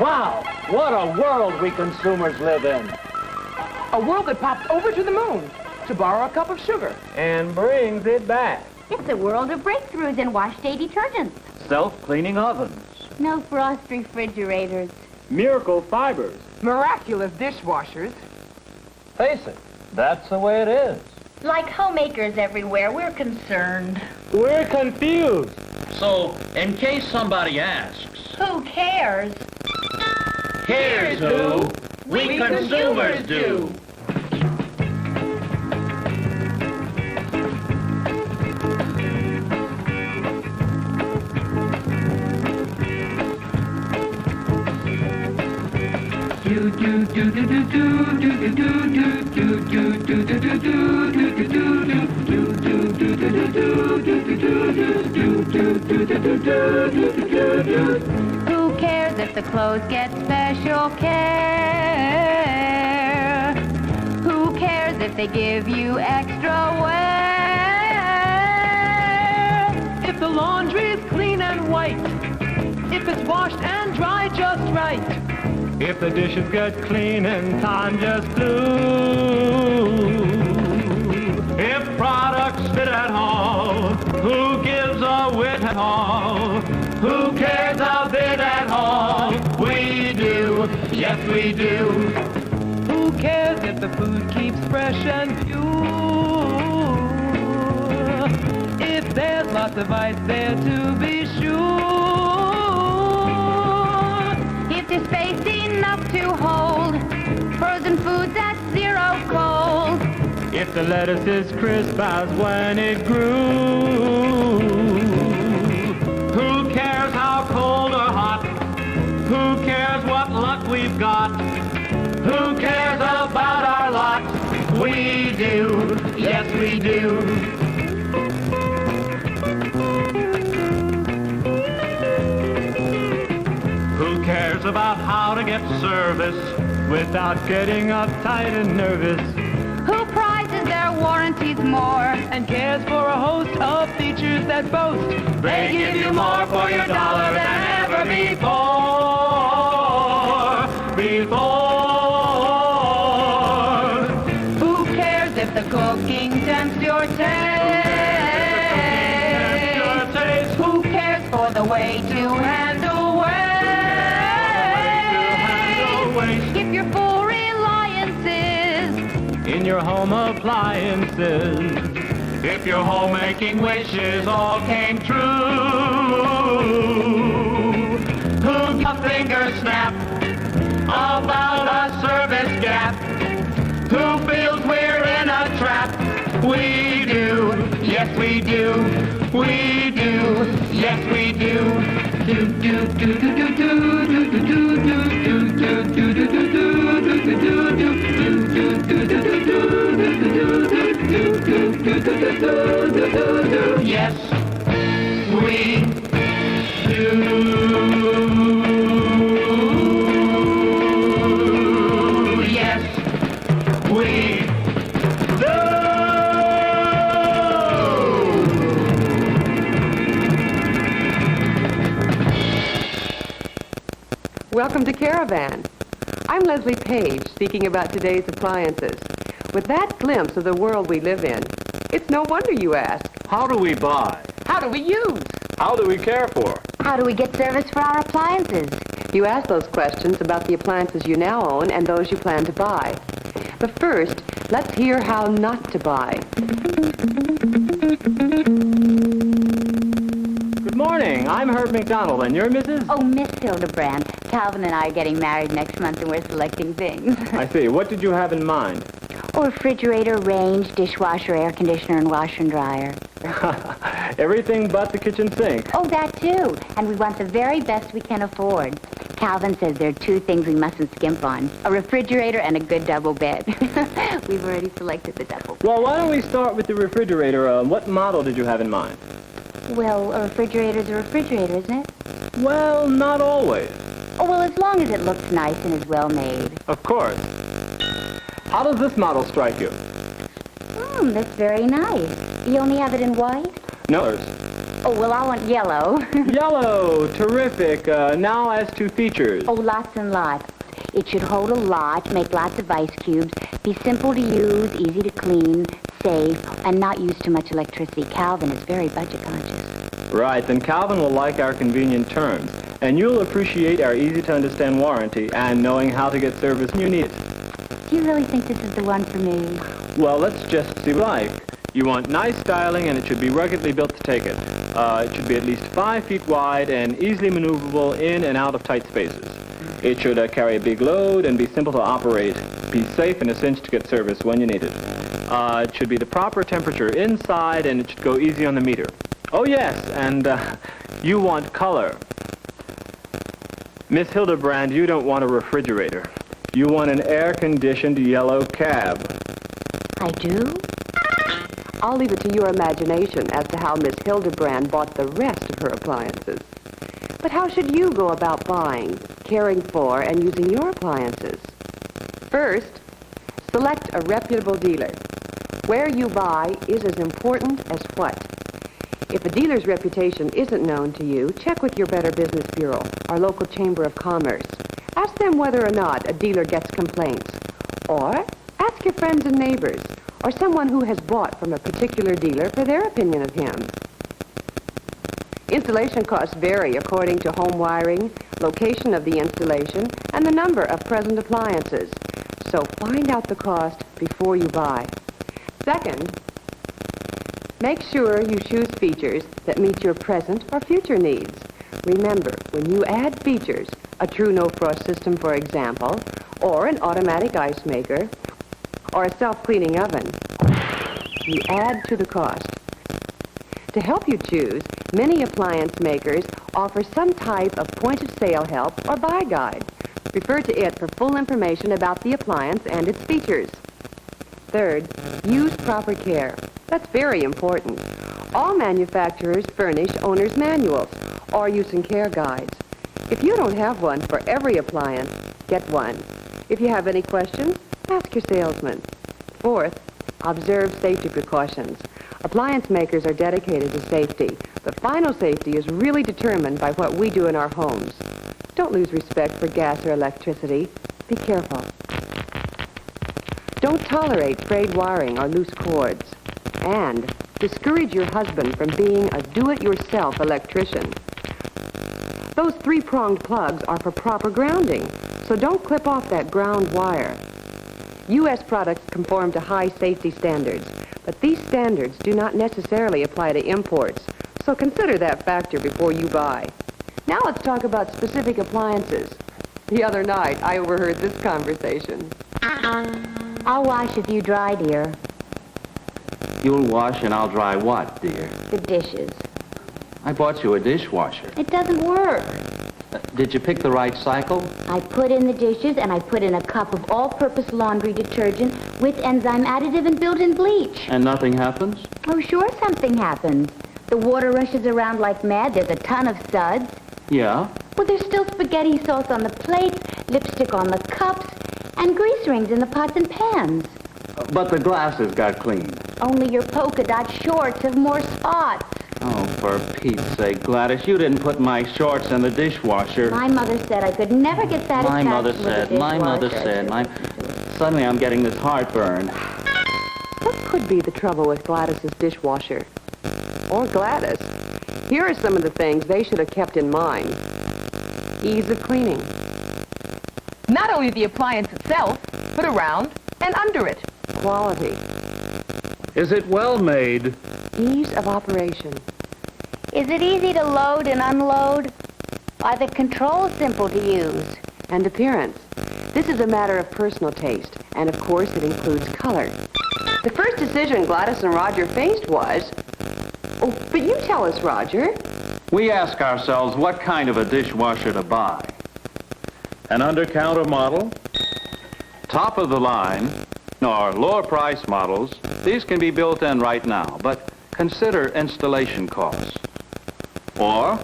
Wow, what a world we consumers live in. A world that pops over to the moon to borrow a cup of sugar. And brings it back. It's a world of breakthroughs in wash-day detergents. Self-cleaning ovens. No frost refrigerators. Miracle fibers. Miraculous dishwashers. Face it, that's the way it is. Like homemakers everywhere, we're concerned. We're confused. So, in case somebody asks, Who cares? here's who we consumers do. Who cares if the clothes get special care? Who cares if they give you extra wear? If the laundry's clean and white. If it's washed and dry just right. If the dishes get clean and time just flew. If products fit at all, who gives a whit at all? Who cares a bit at all? We do, yes we do. Who cares if the food keeps fresh and pure? If there's lots of ice there to be sure. If there's space enough to hold frozen foods at 0 cold. If the lettuce is crisp as when it grew. Who cares how cold or hot? Who cares what luck we've got? Who cares about our lot? We do, yes we do. Who cares about how to get service without getting uptight and nervous? Who prizes their warranties more? And cares for a host of features that boast. They give you more for your dollar than ever before. Who cares if the cooking tempts your taste? Who cares for the way to handle waste? If your full reliance is In your home appliances, if your homemaking wishes all came true, who a finger snap about a service gap? Who feels we're in a trap? We do, yes we do, we do, yes we do. Do do do do do do do do do do do do do do. Yes, we do. Yes, we do. Welcome to Care-A-Van. I'm Leslie Page, speaking about today's appliances. With that glimpse of the world we live in, it's no wonder you ask, How do we buy? How do we use? How do we care for? how do we get service for our appliances? you ask those questions about the appliances you now own and those you plan to buy. But first, let's hear how not to buy. Good morning. I'm Herb McDonald, and you're Mrs.? Oh, Miss Hildebrand. Calvin and I are getting married next month, and we're selecting things. I see. What did you have in mind? Oh, refrigerator, range, dishwasher, air conditioner, and washer and dryer. Everything but the kitchen sink. Oh, that too. And we want the very best we can afford. Calvin says there are 2 things we mustn't skimp on. A refrigerator and a good double bed. We've already selected the double. Well, why don't we start with the refrigerator? What model did you have in mind? Well, a refrigerator's a refrigerator, isn't it? Well, not always. Oh, well, as long as it looks nice and is well made. Of course. How does this model strike you? That's very nice. You only have it in white? No. Oh, well, I want yellow. Yellow, terrific. Now as to features. Oh, lots and lots. It should hold a lot, make lots of ice cubes, be simple to use, easy to clean, safe, and not use too much electricity. Calvin is very budget conscious. Right, then Calvin will like our convenient terms, and you'll appreciate our easy-to-understand warranty and knowing how to get service when you need it. Do you really think this is the one for me? Well, let's just see what I like. You want nice styling, and it should be ruggedly built to take it. It should be at least 5 feet wide and easily maneuverable in and out of tight spaces. It should carry a big load and be simple to operate, be safe and a cinch to get service when you need it. It should be the proper temperature inside, and it should go easy on the meter. Oh, yes, and you want color. Miss Hildebrand, you don't want a refrigerator. You want an air-conditioned yellow cab. I do? I'll leave it to your imagination as to how Miss Hildebrand bought the rest of her appliances. But how should you go about buying, caring for, and using your appliances? First, select a reputable dealer. Where you buy is as important as what. If a dealer's reputation isn't known to you, check with your Better Business Bureau, our local Chamber of Commerce. Ask them whether or not a dealer gets complaints. Or ask your friends and neighbors, or someone who has bought from a particular dealer for their opinion of him. Installation costs vary according to home wiring, location of the installation, and the number of present appliances. So find out the cost before you buy. Second, make sure you choose features that meet your present or future needs. Remember, when you add features, a true no-frost system, for example, or an automatic ice maker, or a self-cleaning oven, you add to the cost. To help you choose, many appliance makers offer some type of point-of-sale help or buy guide. Refer to it for full information about the appliance and its features. Third, use proper care. That's very important. All manufacturers furnish owner's manuals or use and care guides. If you don't have one for every appliance, get one. If you have any questions, ask your salesman. Fourth, observe safety precautions. Appliance makers are dedicated to safety, but final safety is really determined by what we do in our homes. Don't lose respect for gas or electricity. Be careful. Don't tolerate frayed wiring or loose cords. And discourage your husband from being a do-it-yourself electrician. Those 3-pronged plugs are for proper grounding, so don't clip off that ground wire. U.S. products conform to high safety standards, but these standards do not necessarily apply to imports, so consider that factor before you buy. Now let's talk about specific appliances. The other night, I overheard this conversation. I'll wash if you dry, dear. You'll wash and I'll dry what, dear? The dishes. I bought you a dishwasher. It doesn't work. Did you pick the right cycle? I put in the dishes, and I put in a cup of all-purpose laundry detergent with enzyme additive and built-in bleach. And nothing happens? Oh, sure something happens. The water rushes around like mad. There's a ton of suds. Yeah? Well, there's still spaghetti sauce on the plates, lipstick on the cups, and grease rings in the pots and pans. But the glasses got cleaned. Only your polka dot shorts have more spots. Oh, for Pete's sake, Gladys, you didn't put my shorts in the dishwasher. My mother said I could never get satisfaction My mother with a said. dishwasher. Suddenly I'm getting this heartburn. What could be the trouble with Gladys's dishwasher? Or Gladys? Here are some of the things they should have kept in mind. Ease of cleaning. Not only the appliance itself, but around and under it. Quality. Is it well made? Ease of operation. Is it easy to load and unload? Are the controls simple to use? And appearance. This is a matter of personal taste, and of course it includes color. The first decision Gladys and Roger faced was... Oh, but you tell us, Roger. We ask ourselves what kind of a dishwasher to buy. An under-counter model, top of the line, or lower price models. These can be built in right now, but consider installation costs. Or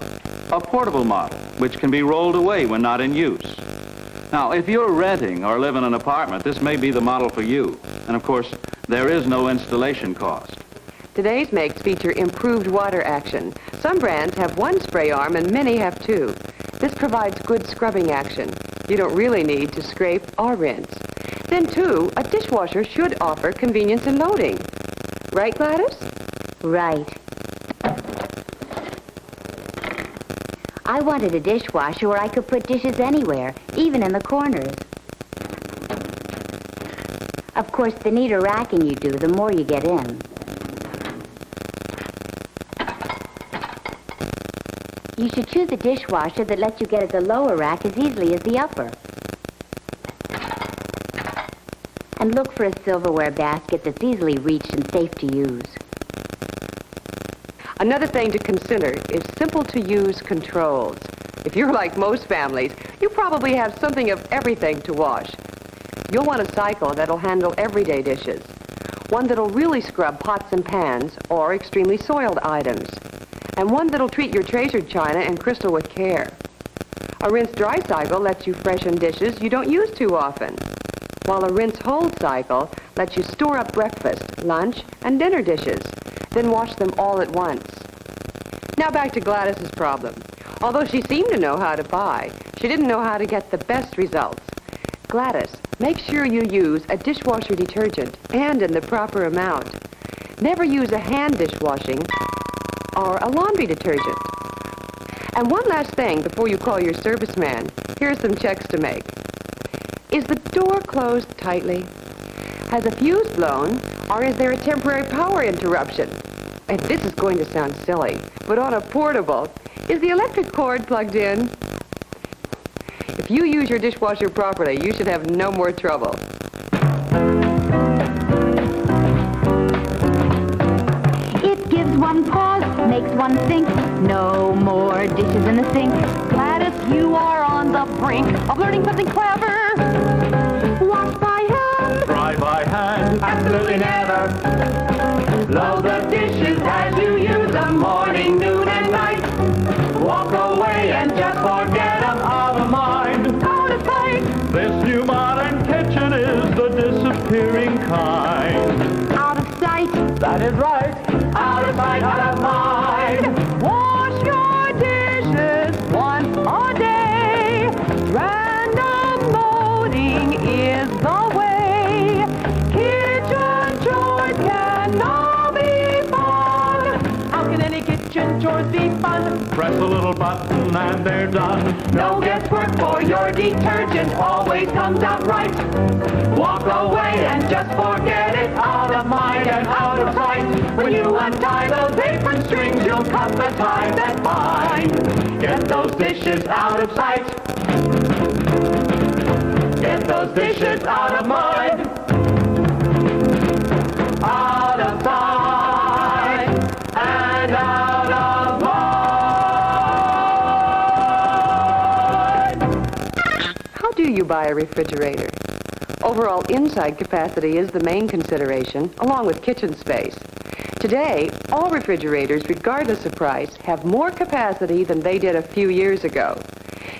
a portable model, which can be rolled away when not in use. Now, if you're renting or live in an apartment, this may be the model for you. And of course, there is no installation cost. Today's makes feature improved water action. Some brands have one spray arm and many have two. This provides good scrubbing action. You don't really need to scrape or rinse. Then, too, a dishwasher should offer convenience in loading. Right, Gladys? Right. I wanted a dishwasher where I could put dishes anywhere, even in the corners. Of course, the neater racking you do, the more you get in. You should choose a dishwasher that lets you get at the lower rack as easily as the upper. And look for a silverware basket that's easily reached and safe to use. Another thing to consider is simple-to-use controls. If you're like most families, you probably have something of everything to wash. You'll want a cycle that'll handle everyday dishes, one that'll really scrub pots and pans or extremely soiled items, and one that'll treat your treasured china and crystal with care. A rinse-dry cycle lets you freshen dishes you don't use too often, while a rinse-hold cycle lets you store up breakfast, lunch, and dinner dishes, then wash them all at once. Now back to Gladys's problem. Although she seemed to know how to buy, she didn't know how to get the best results. Gladys, make sure you use a dishwasher detergent and in the proper amount. Never use a hand dishwashing or a laundry detergent. And one last thing before you call your serviceman. Here are some checks to make. Is the door closed tightly? Has a fuse blown, or is there a temporary power interruption? And this is going to sound silly, but on a portable, is the electric cord plugged in? If you use your dishwasher properly, you should have no more trouble. It gives one pause, makes one think. No more dishes in the sink. Gladys, you are on the brink of learning something clever. Wash by hand. Dry by hand. Absolutely never. Load the dishes as you use them, morning, noon, and night. Walk away and just forget them, out of mind, out of sight. This new modern kitchen is the disappearing kind. Out of sight. That is right. Out of sight, out of mind. Wash your dishes once a day. Random loading is the way. Kitchen chores can now be fun. How can any kitchen chores be fun? Press a little button and they're done. No guesswork for your detergent, always comes out right. Walk away and just forget it, out of mind and out of sight. When you untie those apron strings, you'll cut the ties that bind. Get those dishes out of sight. Get those dishes out of mind. Out of sight and out of mind. How do you buy a refrigerator? Overall inside capacity is the main consideration, along with kitchen space. Today, all refrigerators, regardless of price, have more capacity than they did a few years ago.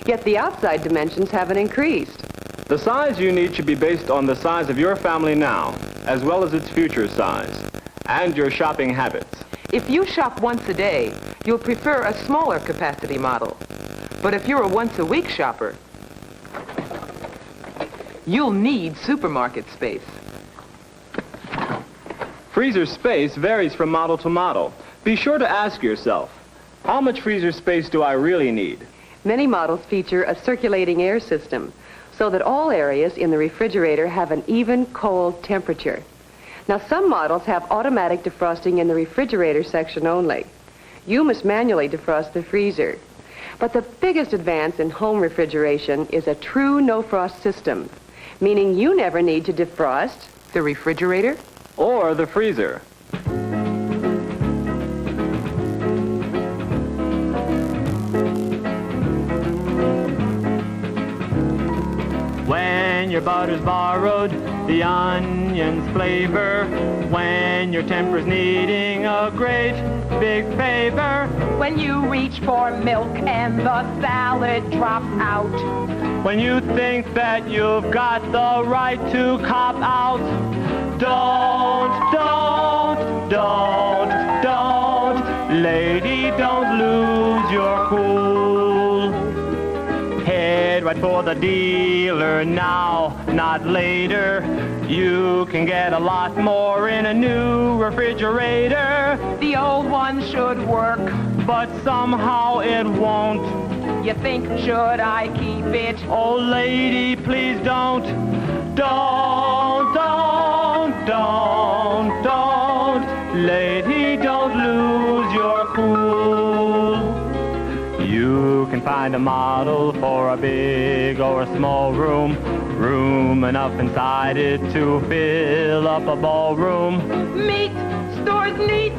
Yet the outside dimensions haven't increased. The size you need should be based on the size of your family now, as well as its future size, and your shopping habits. If you shop once a day, you'll prefer a smaller capacity model. But if you're a once-a-week shopper, you'll need supermarket space. Freezer space varies from model to model. Be sure to ask yourself, how much freezer space do I really need? Many models feature a circulating air system, so that all areas in the refrigerator have an even cold temperature. Now, some models have automatic defrosting in the refrigerator section only. You must manually defrost the freezer. But the biggest advance in home refrigeration is a true no-frost system, meaning you never need to defrost The refrigerator? Or the freezer. When your butter's borrowed, the onion's flavor. When your temper's needing a great big favor. When you reach for milk and the salad drops out. When you think that you've got the right to cop out. Don't Lady, don't lose your cool. Head right for the dealer now, not later. You can get a lot more in a new refrigerator. The old one should work, but somehow it won't. you think, should I keep it? Oh, lady, please don't. Lady, don't lose your cool. You can find a model for a big or a small room. Room enough inside it to fill up a ballroom. Meat, stores neat,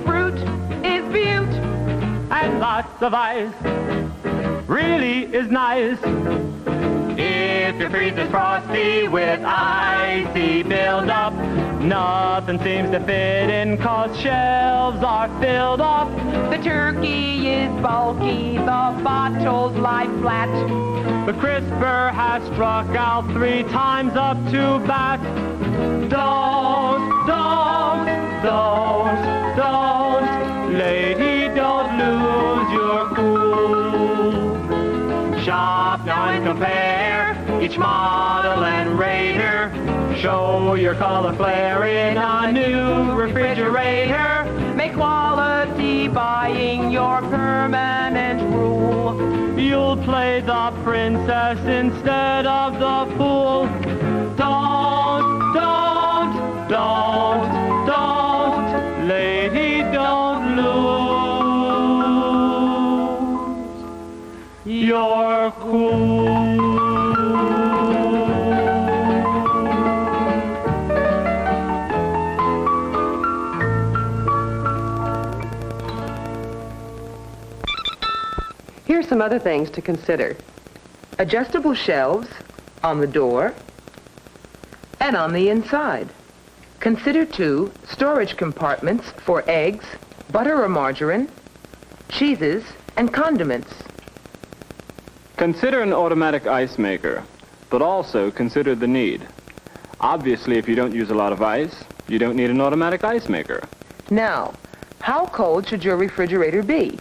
fruit is beaut. And lots of ice really is nice. If your freezer's frosty with icy buildup, nothing seems to fit in 'cause shelves are filled up. The turkey is bulky, the bottles lie flat. The crisper has struck out 3 times up to bat. Don't, lady, don't lose your cool. Shop now and compare each model and rate her. Show your color flare in a new refrigerator. Make quality buying your permanent rule. You'll play the princess instead of the fool. Don't, lady, don't lose your cool. Here's some other things to consider. Adjustable shelves on the door and on the inside. Consider, too, storage compartments for eggs, butter or margarine, cheeses, and condiments. Consider an automatic ice maker, but also consider the need. Obviously, if you don't use a lot of ice, you don't need an automatic ice maker. Now, how cold should your refrigerator be?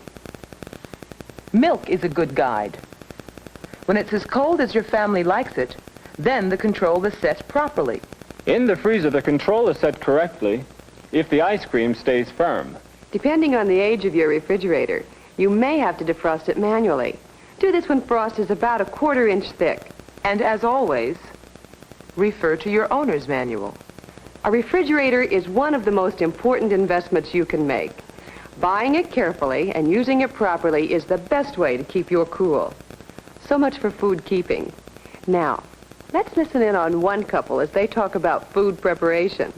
Milk is a good guide. When it's as cold as your family likes it, then the control is set properly. In the freezer, the control is set correctly if the ice cream stays firm. Depending on the age of your refrigerator, you may have to defrost it manually. Do this when frost is about a 1/4 inch thick. And as always, refer to your owner's manual. A refrigerator is one of the most important investments you can make. Buying it carefully and using it properly is the best way to keep your cool. So much for food keeping. Now, let's listen in on one couple as they talk about food preparation.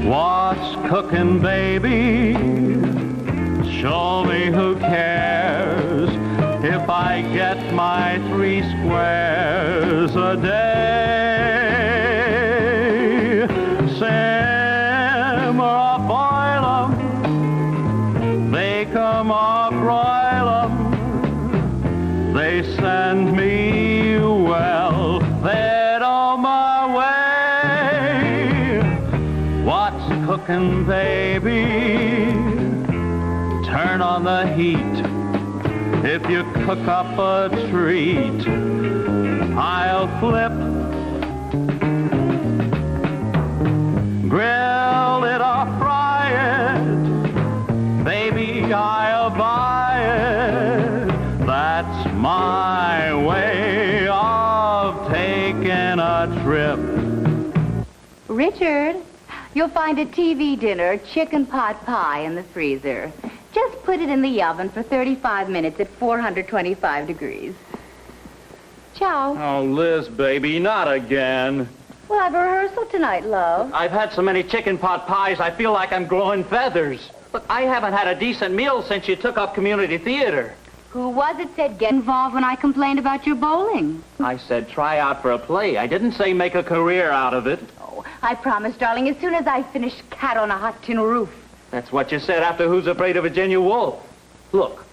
What's cooking, baby? Show me who cares if I get my 3 squares a day. Simmer or boil 'em, bake 'em or broil 'em. They send me well, fed on my way. What's cooking, baby? Turn on the heat. If you cook up a treat, I'll flip. Grill it or fry it, baby, I'll buy it. That's my way of taking a trip. Richard, you'll find a TV dinner chicken pot pie in the freezer. Just put it in the oven for 35 minutes at 425 degrees. Ciao. Oh, Liz, baby, not again. We'll have a rehearsal tonight, love. I've had so many chicken pot pies, I feel like I'm growing feathers. Look, I haven't had a decent meal since you took up community theater. Who was it said get involved when I complained about your bowling? I said try out for a play. I didn't say make a career out of it. Oh, I promise, darling, as soon as I finish Cat on a Hot Tin Roof. That's what you said after Who's Afraid of Virginia Woolf. Look.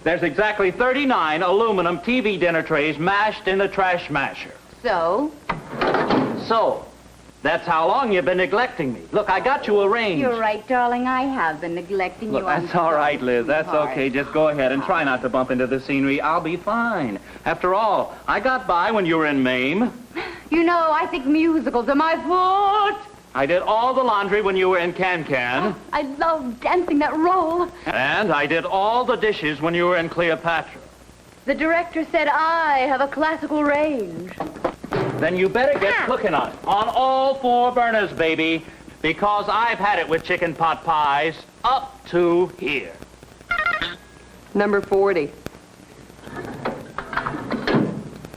There's exactly 39 aluminum TV dinner trays mashed in the trash masher. So? So, that's how long you've been neglecting me. Look, I got you arranged. You're right, darling. I have been neglecting Look, you. that's all right, Liz. That's Sweetheart. okay. Just go ahead and try not to bump into the scenery. I'll be fine. After all, I got by when you were in Maine. You know, I think musicals are my fault. I did all the laundry when you were in Can-Can. I love dancing that role. And I did all the dishes when you were in Cleopatra. The director said I have a classical range. Then you better get cooking on it. On all 4 burners, baby. Because I've had it with chicken pot pies up to here. Number 40.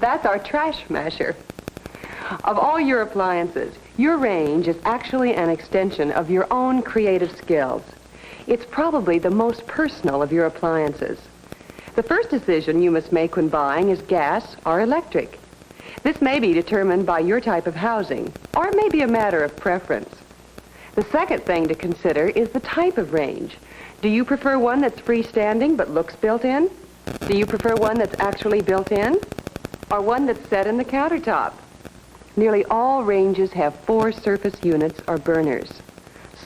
That's our trash masher. Of all your appliances, your range is actually an extension of your own creative skills. It's probably the most personal of your appliances. The first decision you must make when buying is gas or electric. This may be determined by your type of housing, or it may be a matter of preference. The second thing to consider is the type of range. Do you prefer one that's freestanding but looks built in? Do you prefer one that's actually built in? Or one that's set in the countertop? Nearly all ranges have 4 surface units or burners.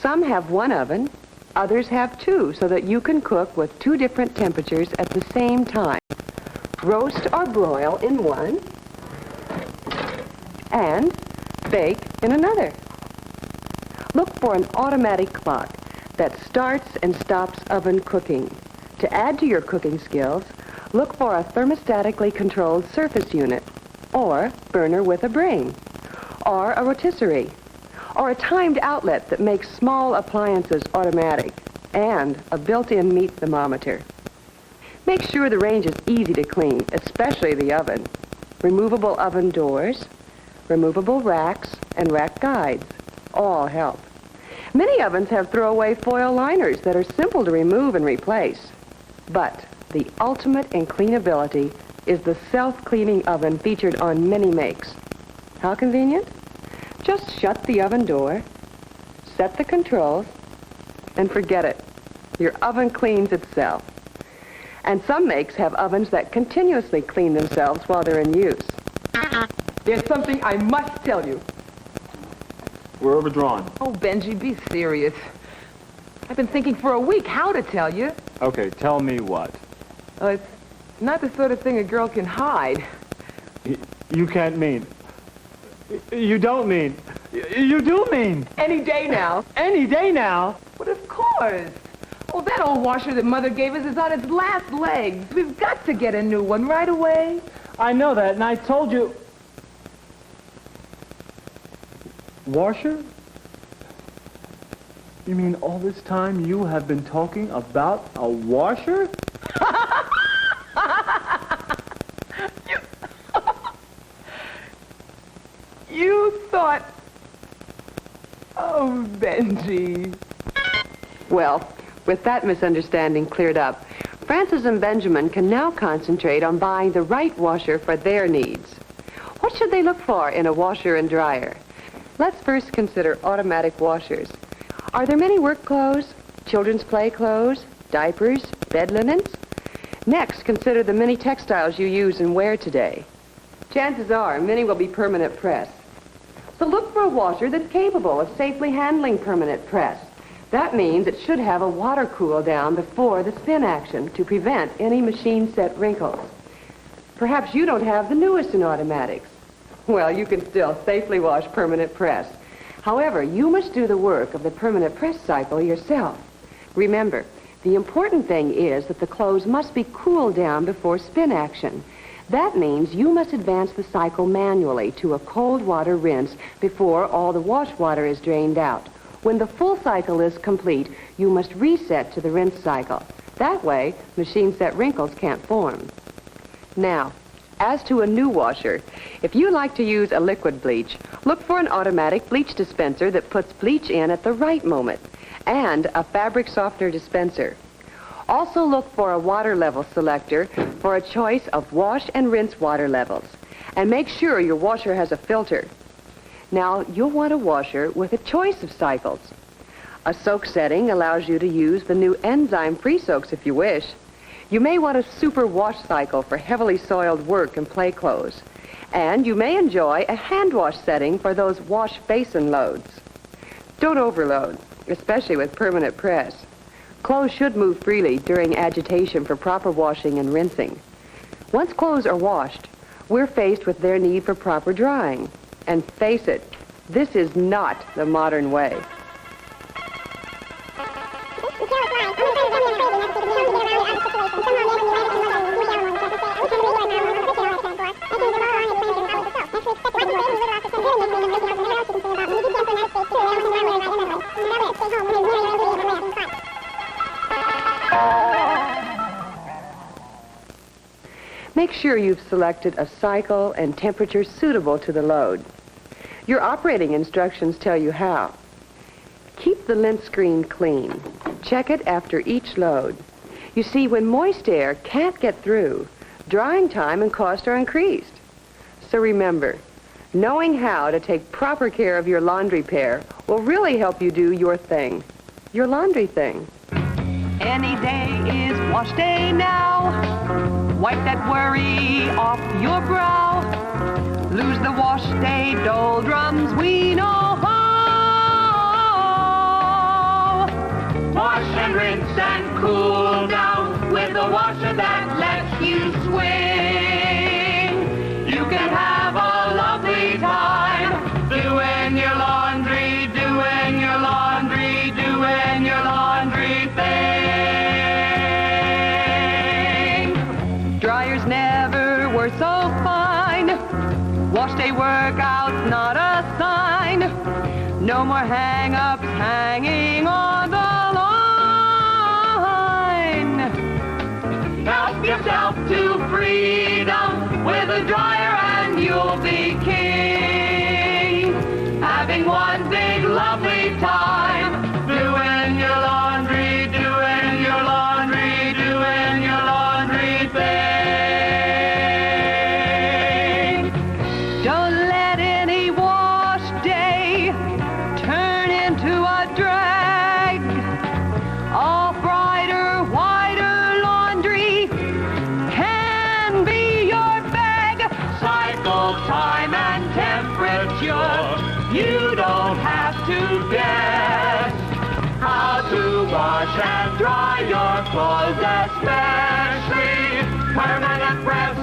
Some have 1 oven, others have 2, so that you can cook with 2 different temperatures at the same time. Roast or broil in one, and bake in another. Look for an automatic clock that starts and stops oven cooking. To add to your cooking skills, look for a thermostatically controlled surface unit, or burner with a bring, or a rotisserie, or a timed outlet that makes small appliances automatic, and a built-in meat thermometer. Make sure the range is easy to clean, especially the oven. Removable oven doors, removable racks, and rack guides all help. Many ovens have throwaway foil liners that are simple to remove and replace. But the ultimate in cleanability is the self-cleaning oven featured on many makes. How convenient? Just shut the oven door, set the controls, and forget it. Your oven cleans itself. And some makes have ovens that continuously clean themselves while they're in use. There's something I must tell you. We're overdrawn. Oh, Benji, be serious. I've been thinking for a week how to tell you. Okay, tell me what. It's not the sort of thing a girl can hide. You can't mean. You don't mean. You do mean. Any day now. Any day now. But of course. Oh, that old washer that Mother gave us is on its last legs. We've got to get a new one right away. I know that, and I told you. Washer? You mean all this time you have been talking about a washer? You thought... Oh, Benji. Well, with that misunderstanding cleared up, Francis and Benjamin can now concentrate on buying the right washer for their needs. What should they look for in a washer and dryer? Let's first consider automatic washers. Are there many work clothes, children's play clothes, diapers, bed linens? Next, consider the many textiles you use and wear today. Chances are many will be permanent press. So look for a washer that's capable of safely handling permanent press. That means it should have a water cool down before the spin action to prevent any machine set wrinkles. Perhaps you don't have the newest in automatics. Well, you can still safely wash permanent press. However, you must do the work of the permanent press cycle yourself. Remember, the important thing is that the clothes must be cooled down before spin action. That means you must advance the cycle manually to a cold water rinse before all the wash water is drained out. When the full cycle is complete, you must reset to the rinse cycle. That way, machine set wrinkles can't form. Now, as to a new washer, if you like to use a liquid bleach, look for an automatic bleach dispenser that puts bleach in at the right moment, and a fabric softener dispenser. Also look for a water level selector for a choice of wash and rinse water levels. And make sure your washer has a filter. Now, you'll want a washer with a choice of cycles. A soak setting allows you to use the new enzyme-free soaks if you wish. You may want a super wash cycle for heavily soiled work and play clothes. And you may enjoy a hand wash setting for those wash basin loads. Don't overload, especially with permanent press. Clothes should move freely during agitation for proper washing and rinsing. Once clothes are washed, we're faced with their need for proper drying. And face it, this is not the modern way. Make sure you've selected a cycle and temperature suitable to the load. Your operating instructions tell you how. Keep the lint screen clean. Check it after each load. You see, when moist air can't get through, drying time and cost are increased. So remember, knowing how to take proper care of your laundry pair will really help you do your thing, your laundry thing. Any day is wash day now. Wipe that worry off your brow. Lose the wash day doldrums, we know how. Wash and rinse and cool down with a washer that lets you swing. You can have a lovely time doing your laundry, doing your laundry, doing your laundry thing. Dryers never were so fine. Wash day workout's not a sign. No more hang-ups hanging on the line. Help yourself to freedom with a dryer and you'll be king. Having one big lovely time doing your laundry, doing your laundry, doing your laundry thing. Don't let any wash day turn into a drag. All brighter, whiter laundry can be your bag. Cycle time and temperature, you don't have to guess how to wash and dry your clothes, especially permanent press.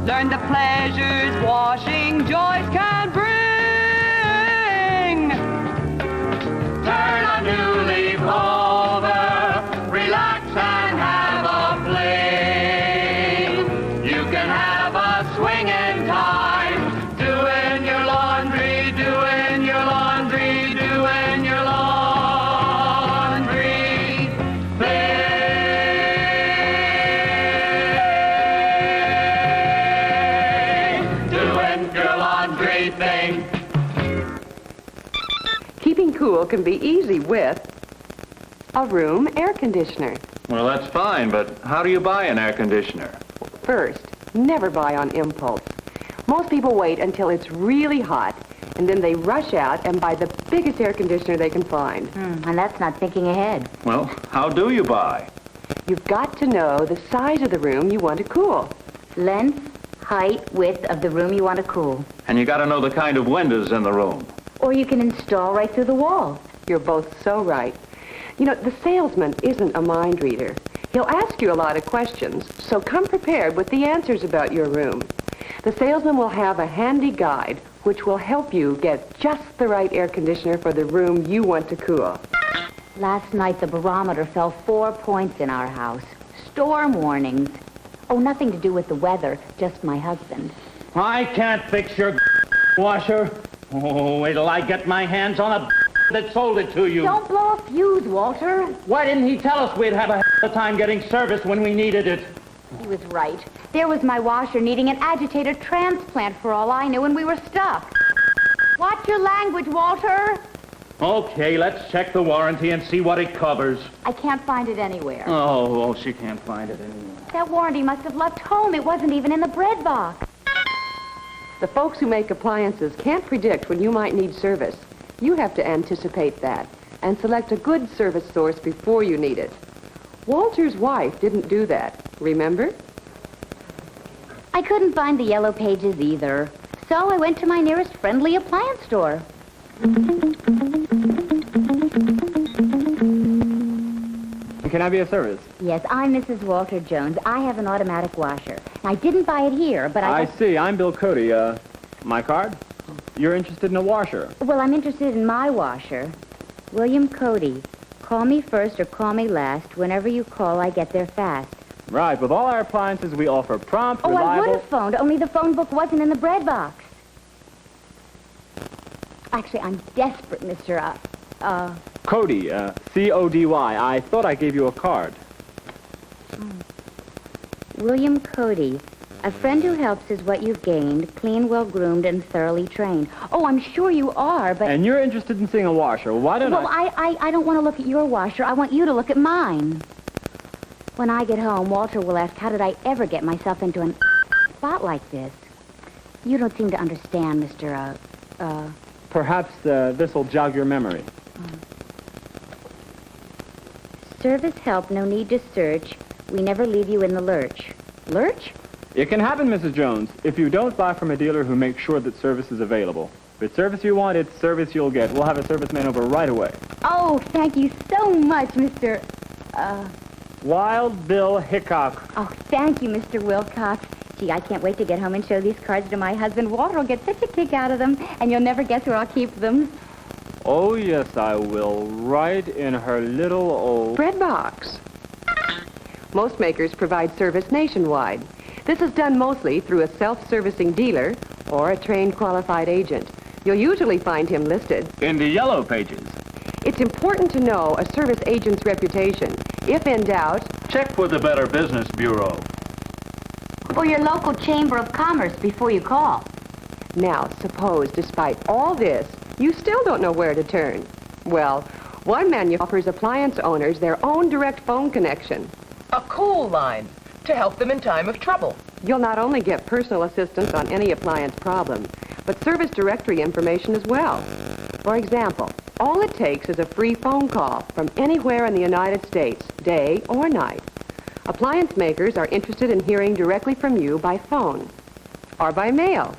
Learn the pleasures washing joys can bring. Turn a new leaf over, relax and have a fling. You can have a swinging time, doing your laundry, doing your laundry, doing your laundry thing. Thing. Keeping cool can be easy with a room air conditioner. Well, that's fine, but how do you buy an air conditioner? First, never buy on impulse. Most people wait until it's really hot, and then they rush out and buy the biggest air conditioner they can find. And that's not thinking ahead. Well, how do you buy? You've got to know the size of the room you want to cool. Length, height, width of the room you want to cool. And you got to know the kind of windows in the room. Or you can install right through the wall. You're both so right. You know, the salesman isn't a mind reader. He'll ask you a lot of questions, so come prepared with the answers about your room. The salesman will have a handy guide which will help you get just the right air conditioner for the room you want to cool. Last night, the barometer fell 4 points in our house. Storm warnings. Oh, nothing to do with the weather, just my husband. I can't fix your washer. Oh, wait till I get my hands on a that sold it to you. Don't blow a fuse, Walter. Why didn't he tell us we'd have a time getting service when we needed it? He was right. There was my washer needing an agitator transplant for all I knew, and we were stuck. Watch your language, Walter. Okay, let's check the warranty and see what it covers. I can't find it anywhere. Oh, she can't find it anywhere. That warranty must have left home. It wasn't even in the bread box. The folks who make appliances can't predict when you might need service. You have to anticipate that and select a good service source before you need it. Walter's wife didn't do that, remember? I couldn't find the yellow pages either, so I went to my nearest friendly appliance store. Can I be of service? Yes, I'm Mrs. Walter Jones. I have an automatic washer. I didn't buy it here, but I see. I'm Bill Cody. My card? You're interested in a washer. Well, I'm interested in my washer. William Cody. Call me first or call me last. Whenever you call, I get there fast. Right. With all our appliances, we offer prompt, Oh, reliable... I would have phoned, only the phone book wasn't in the bread box. Actually, I'm desperate, Mr. Cody, C-O-D-Y. I thought I gave you a card. William Cody. A friend who helps is what you've gained, clean, well-groomed, and thoroughly trained. Oh, I'm sure you are, but... And you're interested in seeing a washer. Well, why don't I don't want to look at your washer. I want you to look at mine. When I get home, Walter will ask, how did I ever get myself into an spot like this? You don't seem to understand, Mr. Perhaps this'll jog your memory. Service help, no need to search. We never leave you in the lurch. Lurch? It can happen, Mrs. Jones, if you don't buy from a dealer who makes sure that service is available. If it's service you want, it's service you'll get. We'll have a serviceman over right away. Oh, thank you so much, Mr. Wild Bill Hickok. Oh, thank you, Mr. Wilcox. Gee, I can't wait to get home and show these cards to my husband. Walter will get such a kick out of them, and you'll never guess where I'll keep them. Oh, yes, I will. Right in her little old... Bread box. Most makers provide service nationwide. This is done mostly through a self-servicing dealer or a trained qualified agent. You'll usually find him listed In the yellow pages. It's important to know a service agent's reputation. If in doubt, Check with the Better Business Bureau. Or your local Chamber of Commerce before you call. now suppose despite all this, you still don't know where to turn. Well, one manufacturer offers appliance owners their own direct phone connection. A cool line to help them in time of trouble. You'll not only get personal assistance on any appliance problem, but service directory information as well. For example, all it takes is a free phone call from anywhere in the United States, day or night. Appliance makers are interested in hearing directly from you by phone or by mail.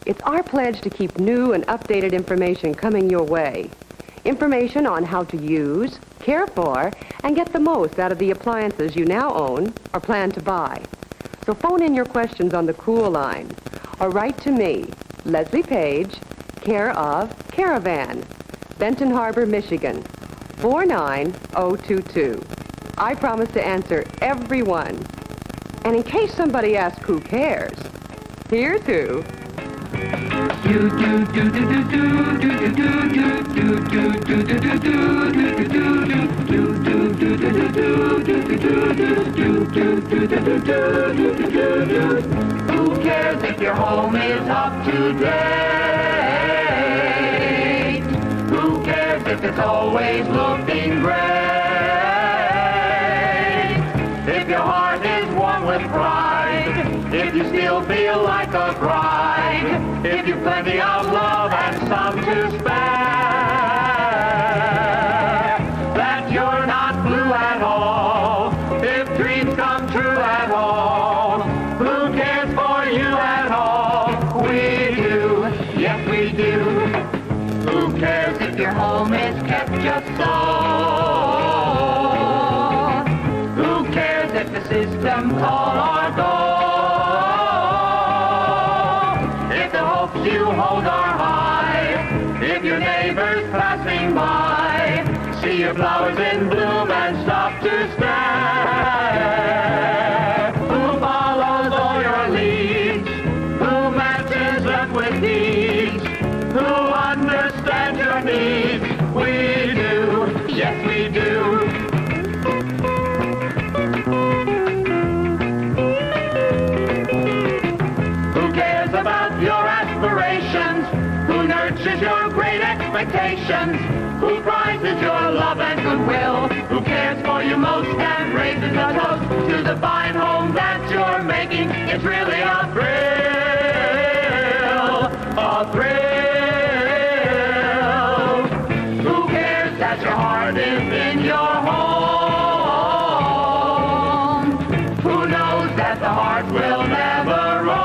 It's our pledge to keep new and updated information coming your way. Information on how to use, care for, and get the most out of the appliances you now own or plan to buy. So phone in your questions on the Cool line or write to me, Leslie Page, care of Care-A-Van, Benton Harbor, Michigan, 49022. I promise to answer every one. And in case somebody asks who cares, here too. Who cares if your home is up to date? Who cares if it's always looking great? If your heart is warm with pride, if you still feel like a bride, if you've plenty of love and some to spare, that you're not blue at all, if dreams come true at all, who cares for you at all? We do, yes we do. Who cares if your home is kept just so? Who cares if the system call or go? If the hopes you hold your flowers in bloom and stop to stare. Who follows all your leads? Who matches them with deeds? Who understands your needs? We do, yes we do. Who cares about your aspirations? Who nurtures your great expectations? Who prizes your love and goodwill? Who cares for you most and raises a toast to the fine home that you're making? It's really a thrill, a thrill. Who cares that your heart is in your home? Who knows that the heart will never roam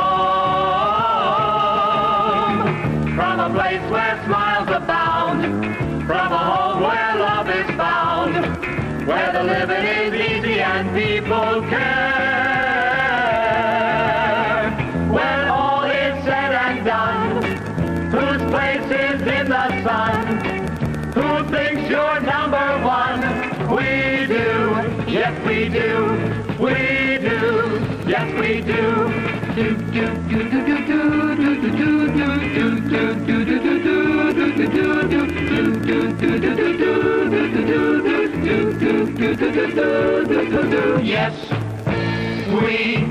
from a place where smiles abound, from a home where love is found, where the living is easy and people care. When all is said and done, whose place is in the sun? Who thinks you're number one? We do, yes we do, we do, yes we do. Do do do do do do do do do do do. Yes, we